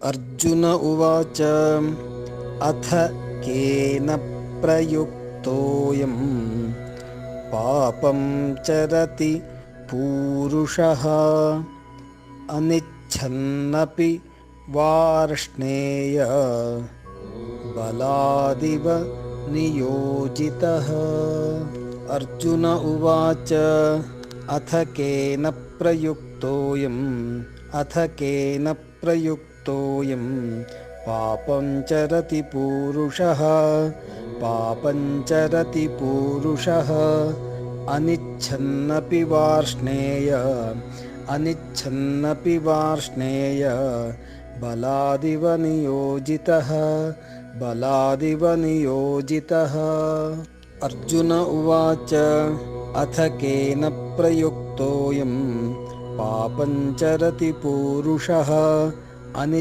अर्जुन उवाच अथ केन प्रयुक्तोऽयं पापं चरति पूरुषः अनिच्छन्नपि वार्ष्णेय बलादिव नियोजितः। अर्जुन उवाच अथ केन प्रयुक्तोऽयं पापं चरति पूरुषः अनिच्छन्नपि वार्ष्णेय बलादिव नियोजितः। अर्जुन उवाच अथ केन प्रयुक्तोऽयं पापं चरति पूरुषः